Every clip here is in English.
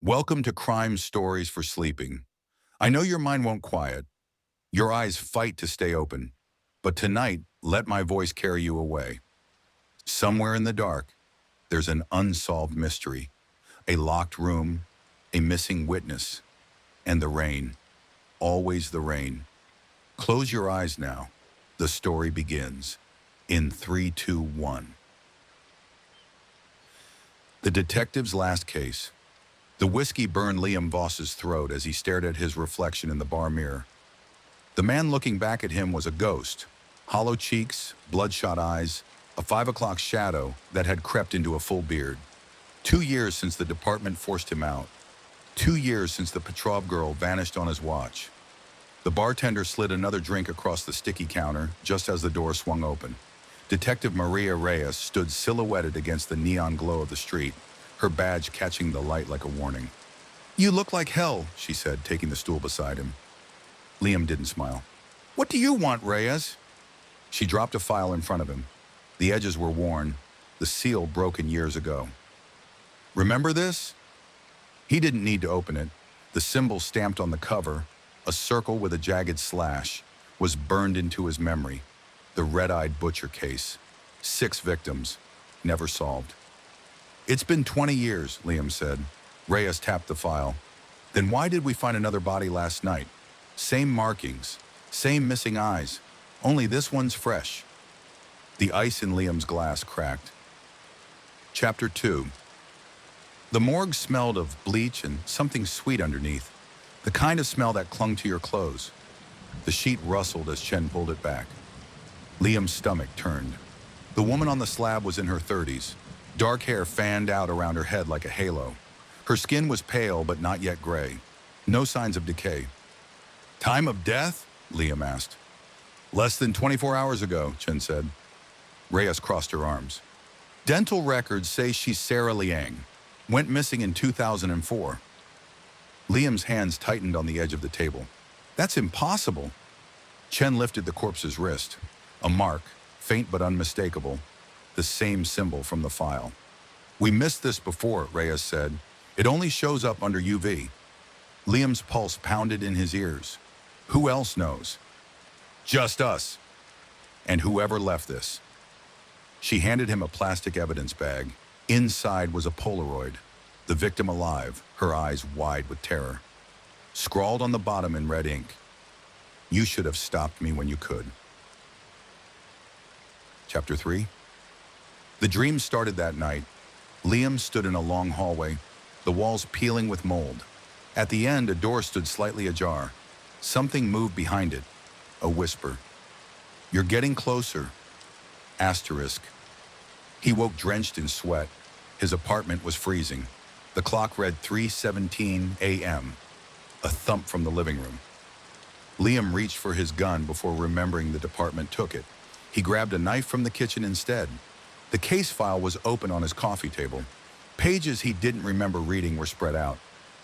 Welcome to Crime Stories for Sleeping. I know your mind won't quiet. Your eyes fight to stay open. But tonight, let my voice carry you away. Somewhere in the dark, there's an unsolved mystery. A locked room, a missing witness, and the rain. Always the rain. Close your eyes now. The story begins. In 3, 2, 1. The detective's last case. The whiskey burned Liam Voss's throat as he stared at his reflection in the bar mirror. The man looking back at him was a ghost. Hollow cheeks, bloodshot eyes, a 5 o'clock shadow that had crept into a full beard. 2 years since the department forced him out. 2 years since the Petrov girl vanished on his watch. The bartender slid another drink across the sticky counter just as the door swung open. Detective Maria Reyes stood silhouetted against the neon glow of the street, her badge catching the light like a warning. "You look like hell," she said, taking the stool beside him. Liam didn't smile. "What do you want, Reyes?" She dropped a file in front of him. The edges were worn, the seal broken years ago. "Remember this?" He didn't need to open it. The symbol stamped on the cover, a circle with a jagged slash, was burned into his memory. The red-eyed butcher case. 6 victims, never solved. "It's been 20 years, Liam said. Reyes tapped the file. "Then why did we find another body last night? Same markings, same missing eyes, only this one's fresh." The ice in Liam's glass cracked. Chapter 2. The morgue smelled of bleach and something sweet underneath, the kind of smell that clung to your clothes. The sheet rustled as Chen pulled it back. Liam's stomach turned. The woman on the slab was in her 30s. Dark hair fanned out around her head like a halo. Her skin was pale but not yet gray. No signs of decay. "Time of death?" Liam asked. "Less than 24 hours ago," Chen said. Reyes crossed her arms. "Dental records say she's Sarah Liang. Went missing in 2004. Liam's hands tightened on the edge of the table. "That's impossible." Chen lifted the corpse's wrist. A mark, faint but unmistakable. The same symbol from the file. "We missed this before," Reyes said. "It only shows up under UV." Liam's pulse pounded in his ears. "Who else knows?" "Just us. And whoever left this." She handed him a plastic evidence bag. Inside was a Polaroid. The victim alive, her eyes wide with terror. Scrawled on the bottom in red ink, "You should have stopped me when you could." Chapter 3. The dream started that night. Liam stood in a long hallway, the walls peeling with mold. At the end, a door stood slightly ajar. Something moved behind it. A whisper. "You're getting closer." Asterisk. He woke drenched in sweat. His apartment was freezing. The clock read 3:17 a.m. A thump from the living room. Liam reached for his gun before remembering the department took it. He grabbed a knife from the kitchen instead. The case file was open on his coffee table. Pages he didn't remember reading were spread out.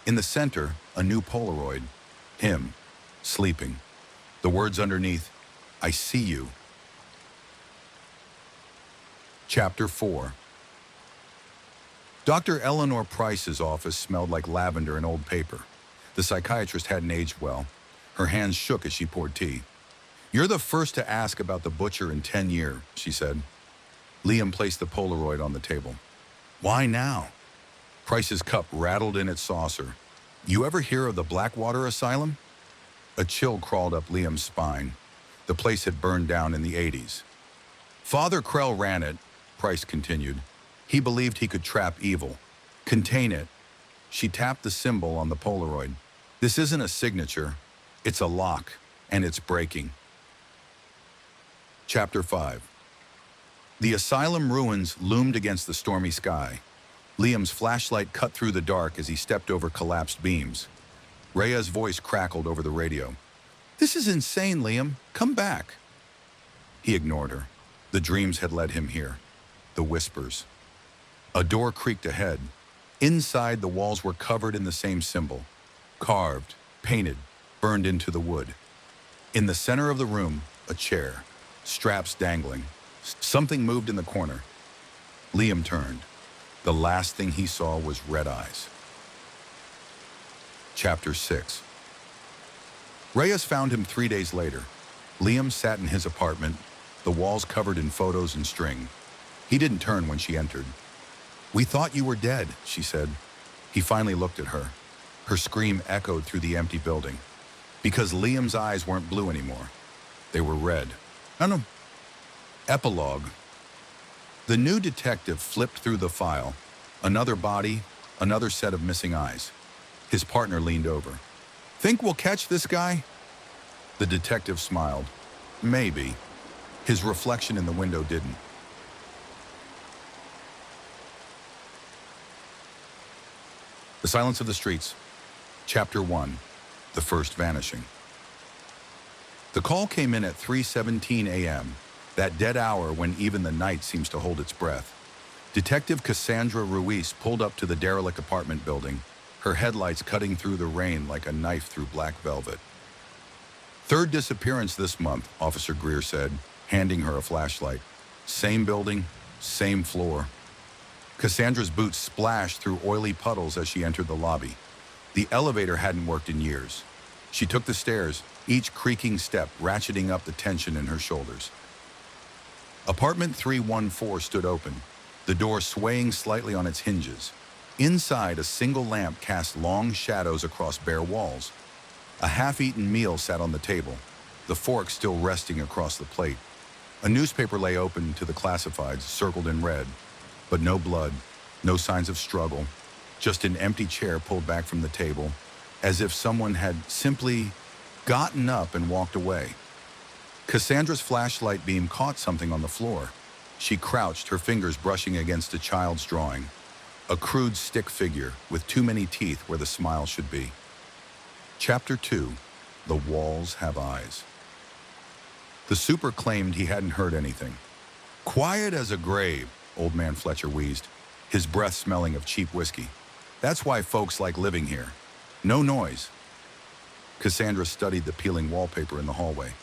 In the center, a new Polaroid. Him, sleeping. The words underneath, "I see you." Chapter 4. Dr. Eleanor Price's office smelled like lavender and old paper. The psychiatrist hadn't aged well. Her hands shook as she poured tea. "You're the first to ask about the butcher in 10 years, she said. Liam placed the Polaroid on the table. "Why now?" Price's cup rattled in its saucer. "You ever hear of the Blackwater Asylum?" A chill crawled up Liam's spine. The place had burned down in the 80s. "Father Krell ran it," Price continued. "He believed he could trap evil, contain it." She tapped the symbol on the Polaroid. "This isn't a signature. It's a lock, and it's breaking." Chapter 5. The asylum ruins loomed against the stormy sky. Liam's flashlight cut through the dark as he stepped over collapsed beams. Rhea's voice crackled over the radio. "This is insane, Liam. Come back." He ignored her. The dreams had led him here. The whispers. A door creaked ahead. Inside, the walls were covered in the same symbol. Carved, painted, burned into the wood. In the center of the room, a chair. Straps dangling. Something moved in the corner. Liam turned. The last thing he saw was red eyes. Chapter 6. Reyes found him 3 days later. Liam sat in his apartment, the walls covered in photos and string. He didn't turn when she entered. "We thought you were dead," she said. He finally looked at her. Her scream echoed through the empty building. Because Liam's eyes weren't blue anymore. They were red. No. Epilogue. The new detective flipped through the file. Another body, another set of missing eyes. His partner leaned over. "Think we'll catch this guy?" The detective smiled. Maybe. His reflection in the window didn't. The Silence of the Streets. Chapter 1. The First Vanishing. The call came in at 3:17 a.m., that dead hour when even the night seems to hold its breath. Detective Cassandra Ruiz pulled up to the derelict apartment building, her headlights cutting through the rain like a knife through black velvet. "Third disappearance this month," Officer Greer said, handing her a flashlight. "Same building, same floor." Cassandra's boots splashed through oily puddles as she entered the lobby. The elevator hadn't worked in years. She took the stairs, each creaking step ratcheting up the tension in her shoulders. Apartment 314 stood open, the door swaying slightly on its hinges. Inside, a single lamp cast long shadows across bare walls. A half-eaten meal sat on the table, the fork still resting across the plate. A newspaper lay open to the classifieds, circled in red. But no blood, no signs of struggle, just an empty chair pulled back from the table, as if someone had simply gotten up and walked away. Cassandra's flashlight beam caught something on the floor. She crouched, her fingers brushing against a child's drawing. A crude stick figure with too many teeth where the smile should be. Chapter 2. The Walls Have Eyes. The super claimed he hadn't heard anything. "Quiet as a grave," Old Man Fletcher wheezed, his breath smelling of cheap whiskey. "That's why folks like living here. No noise." Cassandra studied the peeling wallpaper in the hallway.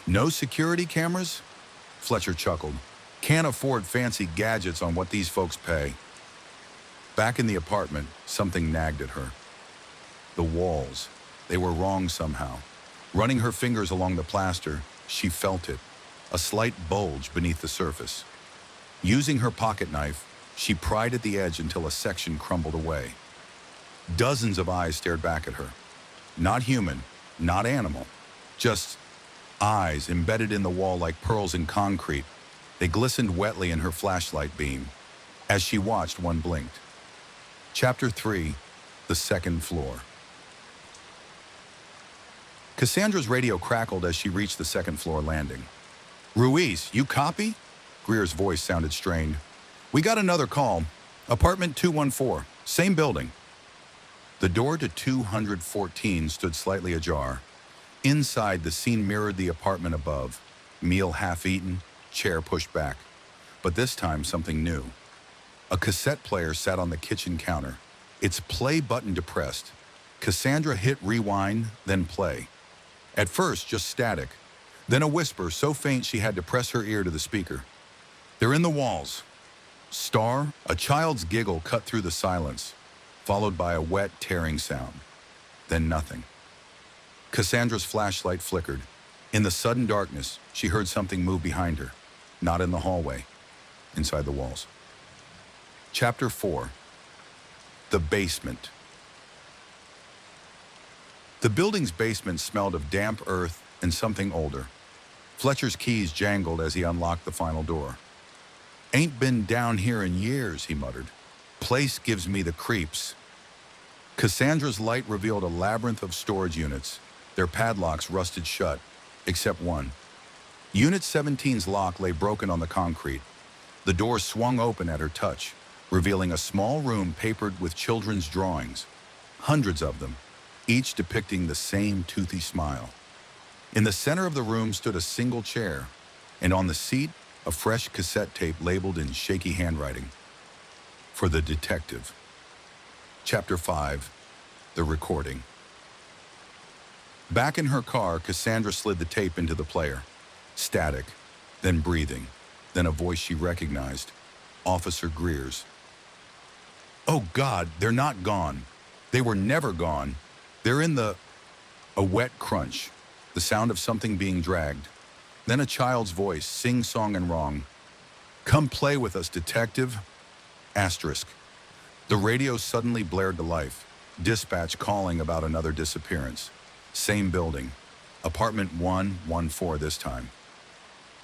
"No security cameras?" Fletcher chuckled. "Can't afford fancy gadgets on what these folks pay." Back in the apartment, something nagged at her. The walls. They were wrong somehow. Running her fingers along the plaster, she felt it, a slight bulge beneath the surface. Using her pocket knife, she pried at the edge until a section crumbled away. Dozens of eyes stared back at her. Not human, not animal, just eyes embedded in the wall like pearls in concrete. They glistened wetly in her flashlight beam. As she watched, one blinked. Chapter 3. The Second Floor. Cassandra's radio crackled as she reached the second floor landing. "Ruiz, you copy?" Greer's voice sounded strained. "We got another call. Apartment 214, same building." The door to 214 stood slightly ajar. Inside, the scene mirrored the apartment above. Meal half-eaten, chair pushed back. But this time, something new. A cassette player sat on the kitchen counter, its play button depressed. Cassandra hit rewind, then play. At first, just static. Then a whisper so faint she had to press her ear to the speaker. "They're in the walls." Star, a child's giggle cut through the silence, followed by a wet, tearing sound. Then nothing. Cassandra's flashlight flickered. In the sudden darkness, she heard something move behind her. Not in the hallway, inside the walls. Chapter 4. The Basement. The building's basement smelled of damp earth and something older. Fletcher's keys jangled as he unlocked the final door. "Ain't been down here in years," he muttered. "Place gives me the creeps." Cassandra's light revealed a labyrinth of storage units, their padlocks rusted shut, except one. Unit 17's lock lay broken on the concrete. The door swung open at her touch, revealing a small room papered with children's drawings, hundreds of them, each depicting the same toothy smile. In the center of the room stood a single chair, and on the seat, a fresh cassette tape labeled in shaky handwriting. For the detective. Chapter 5. The Recording. Back in her car, Cassandra slid the tape into the player. Static, then breathing, then a voice she recognized. Officer Greer's. "Oh God, they're not gone. They were never gone. They're in the... A wet crunch, the sound of something being dragged. Then a child's voice, sing-song and wrong. "Come play with us, detective." Asterisk. The radio suddenly blared to life. Dispatch calling about another disappearance. Same building. Apartment 114 this time.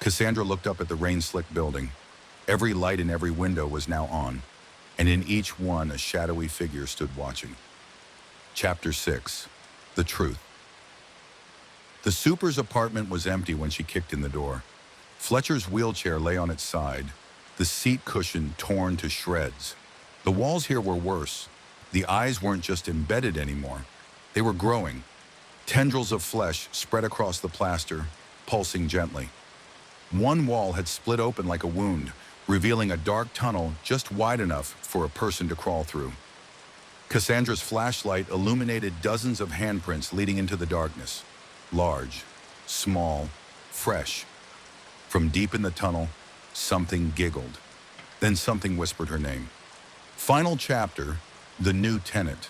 Cassandra looked up at the rain-slicked building. Every light in every window was now on, and in each one a shadowy figure stood watching. Chapter 6. The Truth. The super's apartment was empty when she kicked in the door. Fletcher's wheelchair lay on its side, the seat cushion torn to shreds. The walls here were worse. The eyes weren't just embedded anymore. They were growing. Tendrils of flesh spread across the plaster, pulsing gently. One wall had split open like a wound, revealing a dark tunnel just wide enough for a person to crawl through. Cassandra's flashlight illuminated dozens of handprints leading into the darkness. Large, small, fresh. From deep in the tunnel, something giggled. Then something whispered her name. Final chapter, the new tenant.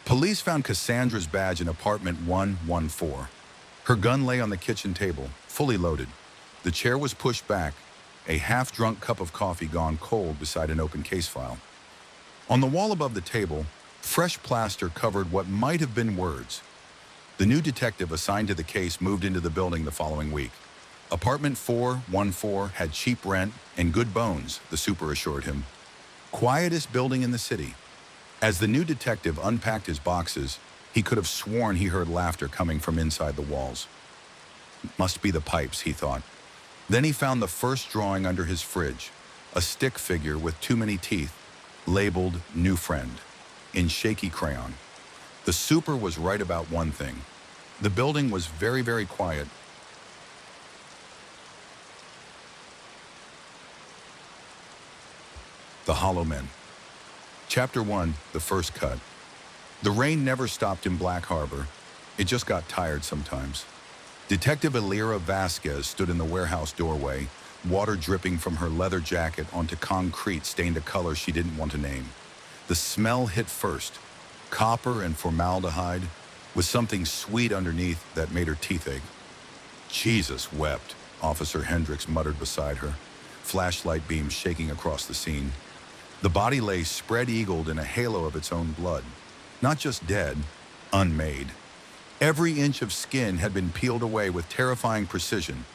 Police found Cassandra's badge in apartment 114. Her gun lay on the kitchen table, fully loaded. The chair was pushed back, a half-drunk cup of coffee gone cold beside an open case file. On the wall above the table, fresh plaster covered what might have been words. The new detective assigned to the case moved into the building the following week. Apartment 414 had cheap rent and good bones, the super assured him. Quietest building in the city. As the new detective unpacked his boxes, he could have sworn he heard laughter coming from inside the walls. Must be the pipes, he thought. Then he found the first drawing under his fridge, a stick figure with too many teeth, labeled New Friend, in shaky crayon. The super was right about one thing. The building was very, very quiet. The Hollow Men. Chapter 1, the first cut. The rain never stopped in Black Harbor. It just got tired sometimes. Detective Elira Vasquez stood in the warehouse doorway, water dripping from her leather jacket onto concrete stained a color she didn't want to name. The smell hit first. Copper and formaldehyde, with something sweet underneath that made her teeth ache. Jesus wept, Officer Hendricks muttered beside her, flashlight beams shaking across the scene. The body lay spread-eagled in a halo of its own blood. Not just dead, unmade. Every inch of skin had been peeled away with terrifying precision,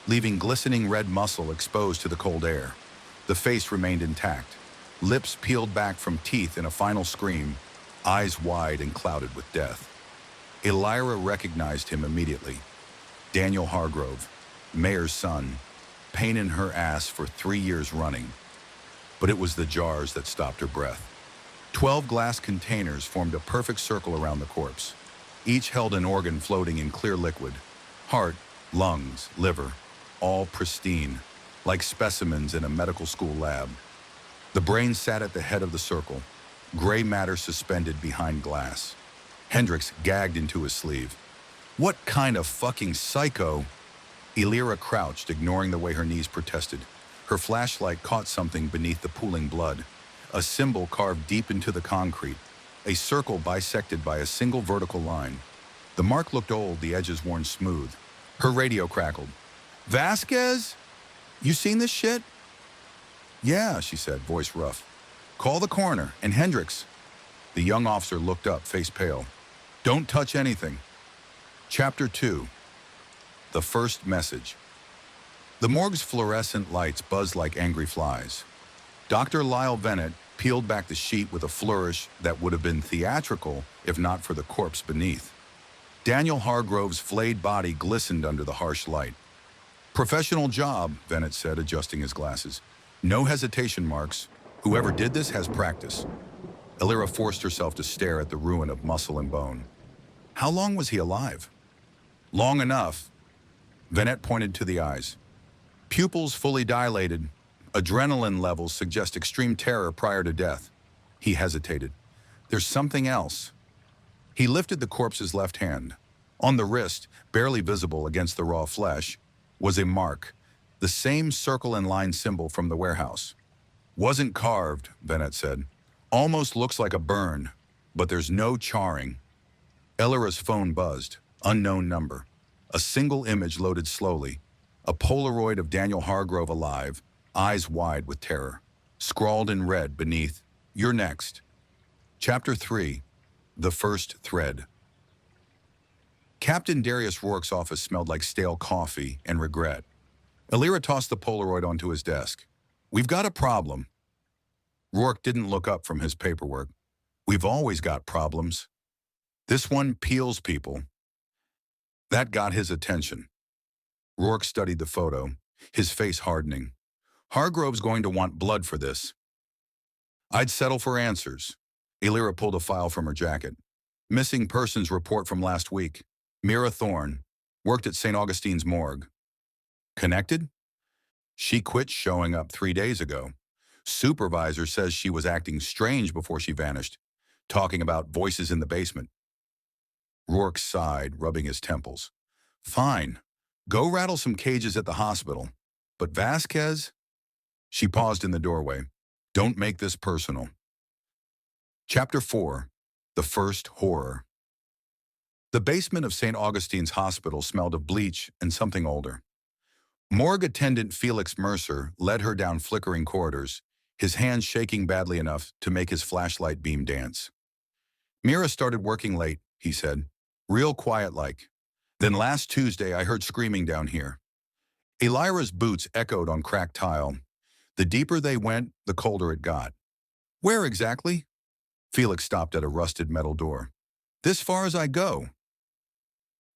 leaving glistening red muscle exposed to the cold air. The face remained intact, lips peeled back from teeth in a final scream, eyes wide and clouded with death. Elira recognized him immediately. Daniel Hargrove, mayor's son, pain in her ass for 3 years running. But it was the jars that stopped her breath. 12 glass containers formed a perfect circle around the corpse. Each held an organ floating in clear liquid. Heart, lungs, liver, all pristine, like specimens in a medical school lab. The brain sat at the head of the circle, gray matter suspended behind glass. Hendricks gagged into his sleeve. What kind of fucking psycho? Elira crouched, ignoring the way her knees protested. Her flashlight caught something beneath the pooling blood. A symbol carved deep into the concrete. A circle bisected by a single vertical line. The mark looked old, the edges worn smooth. Her radio crackled. "Vasquez? You seen this shit?" "Yeah," she said, voice rough. "Call the coroner, and Hendricks." The young officer looked up, face pale. "Don't touch anything." Chapter 2. The First Message. The morgue's fluorescent lights buzzed like angry flies. Dr. Lyle Bennett peeled back the sheet with a flourish that would have been theatrical if not for the corpse beneath. Daniel Hargrove's flayed body glistened under the harsh light. "Professional job," Bennett said, adjusting his glasses. "No hesitation marks. Whoever did this has practice." Elira forced herself to stare at the ruin of muscle and bone. How long was he alive? Long enough. Bennett pointed to the eyes. Pupils fully dilated. Adrenaline levels suggest extreme terror prior to death. He hesitated. There's something else. He lifted the corpse's left hand. On the wrist, barely visible against the raw flesh, was a mark, the same circle and line symbol from the warehouse. "Wasn't carved," Bennett said. "Almost looks like a burn." But there's no charring. Elira's phone buzzed. Unknown number. A single image loaded slowly. A Polaroid of Daniel Hargrove alive, eyes wide with terror. Scrawled in red beneath, "You're next." Chapter 3. The First Thread. Captain Darius Rourke's office smelled like stale coffee and regret. Elira tossed the Polaroid onto his desk. "We've got a problem." Rourke didn't look up from his paperwork. "We've always got problems. This one peels people." That got his attention. Rourke studied the photo, his face hardening. "Hargrove's going to want blood for this." "I'd settle for answers." Elira pulled a file from her jacket. "Missing persons report from last week. Mira Thorne. Worked at St. Augustine's morgue." "Connected?" "She quit showing up 3 days ago. Supervisor says she was acting strange before she vanished, talking about voices in the basement." Rourke sighed, rubbing his temples. "Fine. Go rattle some cages at the hospital. But Vasquez?" She paused in the doorway. "Don't make this personal." Chapter 4. The First Horror. The basement of St. Augustine's Hospital smelled of bleach and something older. Morgue attendant Felix Mercer led her down flickering corridors, his hands shaking badly enough to make his flashlight beam dance. "Mira started working late," he said. "Real quiet like. Then last Tuesday I heard screaming down here." Elira's boots echoed on cracked tile. The deeper they went, the colder it got. "Where exactly?" Felix stopped at a rusted metal door. "This far as I go."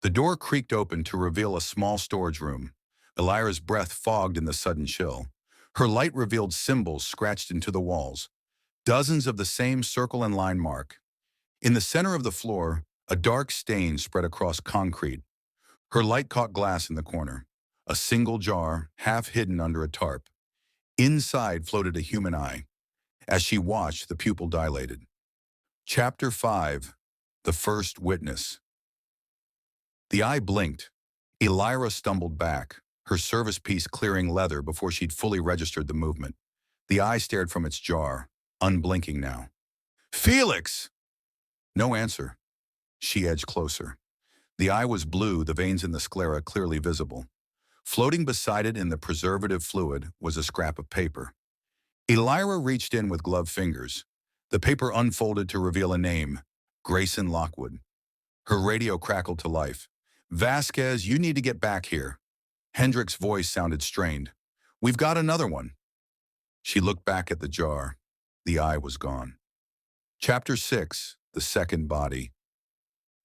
The door creaked open to reveal a small storage room. Elira's breath fogged in the sudden chill. Her light revealed symbols scratched into the walls. Dozens of the same circle and line mark. In the center of the floor, a dark stain spread across concrete. Her light caught glass in the corner. A single jar, half hidden under a tarp. Inside floated a human eye. As she watched, the pupil dilated. Chapter 5. The First Witness. The eye blinked. Elira stumbled back, her service piece clearing leather before she'd fully registered the movement. The eye stared from its jar, unblinking now. "Felix!" No answer. She edged closer. The eye was blue, the veins in the sclera clearly visible. Floating beside it in the preservative fluid was a scrap of paper. Elira reached in with gloved fingers. The paper unfolded to reveal a name, Grayson Lockwood. Her radio crackled to life. "Vasquez, you need to get back here." Hendrick's voice sounded strained. "We've got another one." She looked back at the jar. The eye was gone. Chapter 6. The Second Body.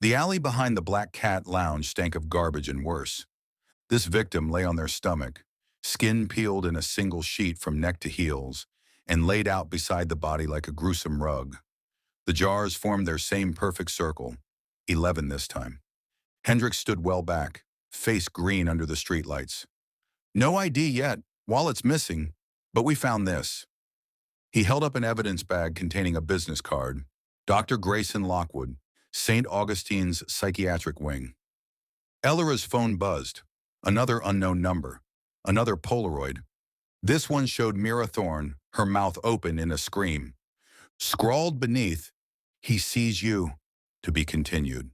The alley behind the Black Cat Lounge stank of garbage and worse. This victim lay on their stomach, skin peeled in a single sheet from neck to heels, and laid out beside the body like a gruesome rug. The jars formed their same perfect circle, 11 this time. Hendrick stood well back, face green under the streetlights. "No ID yet, wallet's missing, but we found this." He held up an evidence bag containing a business card. "Dr. Grayson Lockwood, St. Augustine's Psychiatric Wing." Elira's phone buzzed. Another unknown number. Another Polaroid. This one showed Mira Thorne, her mouth open in a scream. Scrawled beneath, "He sees you," to be continued.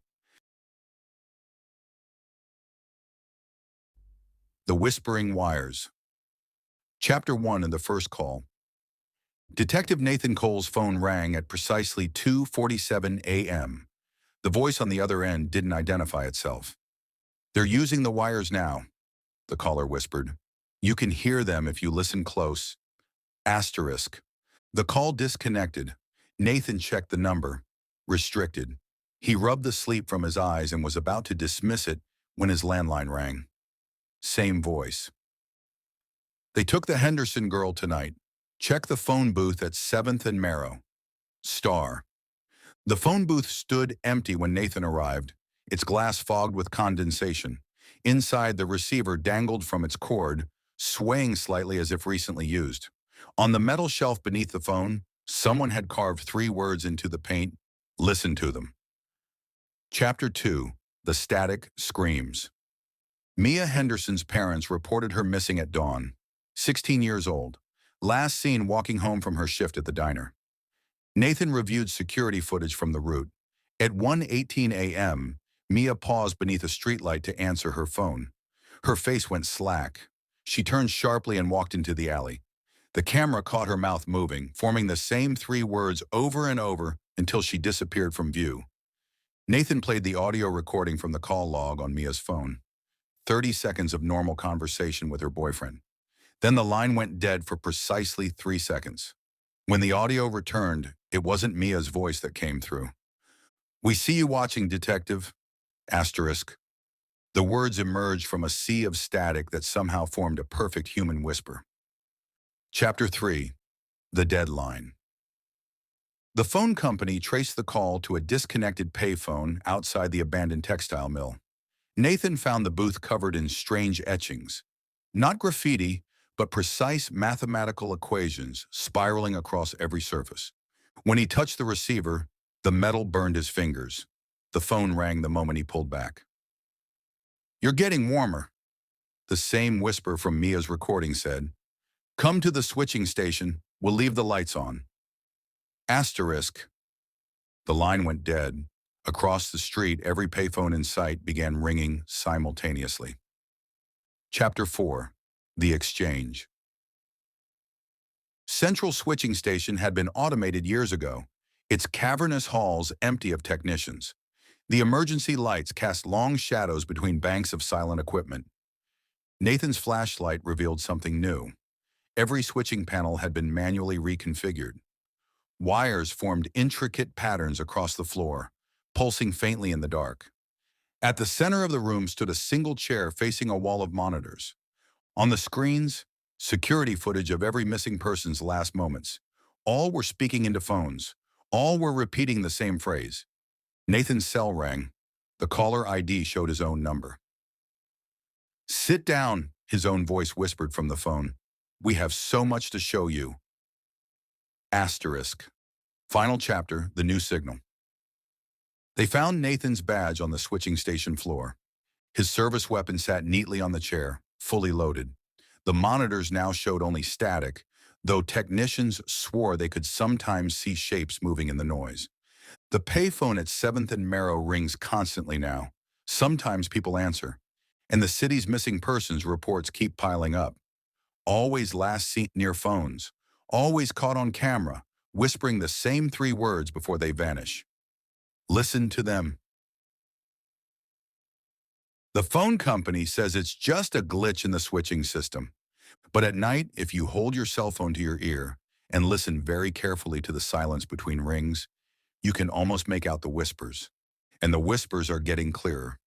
The Whispering Wires. Chapter 1 in the first call. Detective Nathan Cole's phone rang at precisely 2:47 a.m. The voice on the other end didn't identify itself. "They're using the wires now," the caller whispered. "You can hear them if you listen close. Asterisk." The call disconnected. Nathan checked the number. Restricted. He rubbed the sleep from his eyes and was about to dismiss it when his landline rang. Same voice. "They took the Henderson girl tonight. Check the phone booth at 7th and Marrow. Star." The phone booth stood empty when Nathan arrived, its glass fogged with condensation. Inside, the receiver dangled from its cord, swaying slightly as if recently used. On the metal shelf beneath the phone, someone had carved 3 words into the paint. "Listen to them." Chapter 2. The Static Screams. Mia Henderson's parents reported her missing at dawn, 16 years old, last seen walking home from her shift at the diner. Nathan reviewed security footage from the route. At 1:18 a.m., Mia paused beneath a streetlight to answer her phone. Her face went slack. She turned sharply and walked into the alley. The camera caught her mouth moving, forming the same three words over and over until she disappeared from view. Nathan played the audio recording from the call log on Mia's phone. 30 seconds of normal conversation with her boyfriend. Then the line went dead for precisely 3 seconds. When the audio returned, it wasn't Mia's voice that came through. "We see you watching, detective." Asterisk. The words emerged from a sea of static that somehow formed a perfect human whisper. Chapter 3. The Deadline. The phone company traced the call to a disconnected payphone outside the abandoned textile mill. Nathan found the booth covered in strange etchings. Not graffiti, but precise mathematical equations spiraling across every surface. When he touched the receiver, the metal burned his fingers. The phone rang the moment he pulled back. "You're getting warmer," the same whisper from Mia's recording said. "Come to the switching station. We'll leave the lights on." Asterisk. The line went dead. Across the street, every payphone in sight began ringing simultaneously. Chapter 4. The Exchange. Central Switching Station had been automated years ago, its cavernous halls empty of technicians. The emergency lights cast long shadows between banks of silent equipment. Nathan's flashlight revealed something new. Every switching panel had been manually reconfigured. Wires formed intricate patterns across the floor, pulsing faintly in the dark. At the center of the room stood a single chair facing a wall of monitors. On the screens, security footage of every missing person's last moments. All were speaking into phones. All were repeating the same phrase. Nathan's cell rang. The caller ID showed his own number. "Sit down," his own voice whispered from the phone. "We have so much to show you." Asterisk. Final chapter, the new signal. They found Nathan's badge on the switching station floor. His service weapon sat neatly on the chair, fully loaded. The monitors now showed only static, though technicians swore they could sometimes see shapes moving in the noise. The payphone at 7th and Marrow rings constantly now. Sometimes people answer, and the city's missing persons reports keep piling up. Always last seen near phones, always caught on camera, whispering the same three words before they vanish. Listen to them. The phone company says it's just a glitch in the switching system. But at night, if you hold your cell phone to your ear and listen very carefully to the silence between rings, you can almost make out the whispers. And the whispers are getting clearer.